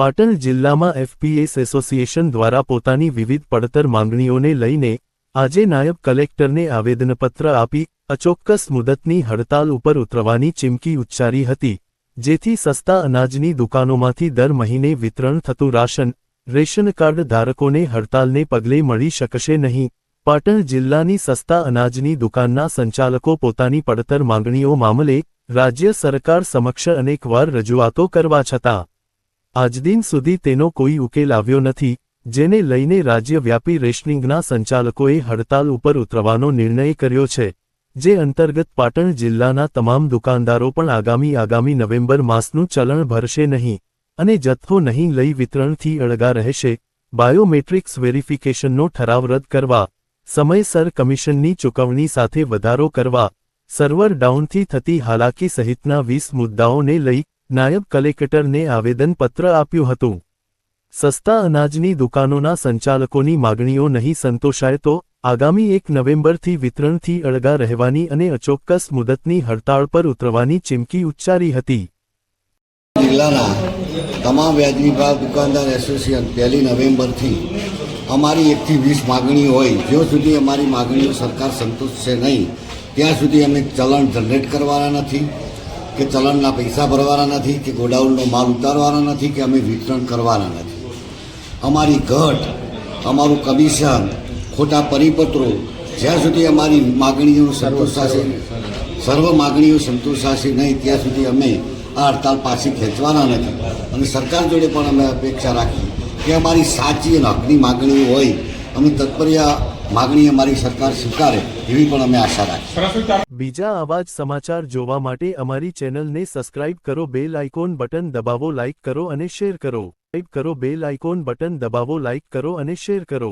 પાટણ જિલ્લામાં FPS association દ્વારા પોતાની વિવિધ પડતર માંગણીઓને લઈને આજે નાયબ કલેક્ટરને આવેદનપત્ર આપી અચોક્કસ મુદતની હડતાલ ઉપર ઉતરવાની ચીમકી ઉચ્ચારી હતી, જેથી સસ્તા અનાજની દુકાનોમાંથી દર મહિને વિતરણ થતું રેશન કાર્ડ ધારકોને હડતાલને પગલે મળી શકશે નહીં। પાટણ જિલ્લાની સસ્તા અનાજની દુકાનના સંચાલકો પોતાની પડતર માંગણીઓ મામલે રાજ્ય સરકાર સમક્ષ અનેકવાર રજૂઆતો કરવા છતાં આજદિન સુધી તેનો કોઈ ઉકેલ આવ્યો નથી, જેને લઈને રાજ્યવ્યાપી રેશનિંગના સંચાલકોએ હડતાલ ઉપર ઉતરવાનો નિર્ણય કર્યો છે, જે અંતર્ગત પાટણ જિલ્લાના તમામ દુકાનદારો પણ આગામી નવેમ્બર માસનું ચલણ ભરશે નહીં અને જથ્થો નહીં લઈ વિતરણથી અળગા રહેશે। બાયોમેટ્રિક્સ વેરિફિકેશનનો ઠરાવ રદ કરવા, સમયસર કમિશનની ચૂકવણી સાથે વધારો કરવા, સર્વર ડાઉનથી થતી હાલાકી સહિતના 20 મુદ્દાઓને લઈ નાયબ કલેક્ટરને આવેદનપત્ર આપ્યું હતું। સસ્તા અનાજની દુકાનોના સંચાલકોની માગણીઓ નહીં સંતોષાય તો આગામી 1 નવેમ્બરથી વિતરણથી અળગા રહેવાની અને અચોક્કસ મુદતની હડતાળ પર ઉતરવાની ચીમકી ઉચ્ચારી હતી। જિલ્લાના તમામ વ્યાજબી ભાવ દુકાનદાર એસોસિએશન 1 નવેમ્બરથી અમારી 1 થી 20 માગણીઓ હોય, જ્યાં સુધી અમારી માગણીઓ સરકાર સંતોષશે નહીં ત્યાં સુધી અમે ચલણ જનરેટ કરવાના નથી કે ચલણના પૈસા ભરવાના નથી કે ગોડાઉનનો માલ ઉતારવાના નથી કે અમે વિતરણ કરવાના નથી। અમારી ઘટ, અમારું કમિશન, ખોટા પરિપત્રો જ્યાં સુધી અમારી માગણીઓ સંતોષાશે, સર્વ માગણીઓ સંતોષાશે નહીં ત્યાં સુધી અમે આ હડતાલ પાછી ખેંચવાના નથી અને સરકાર જોડે પણ અમે અપેક્ષા રાખી કે અમારી સાચી અને હકની માગણીઓ હોય અમે તત્પર્ય માગણી અમારી સરકાર સ્વીકારે એવી પણ અમે આશા રાખીએ। બીજા આવા જ સમાચાર જોવા માટે અમારી ચેનલને સબસ્ક્રાઇબ કરો, બેલ આઇકોન બટન દબાવો, લાઇક કરો અને શેર કરો। બેલ આઇકોન બટન દબાવો, લાઇક કરો અને શેર કરો।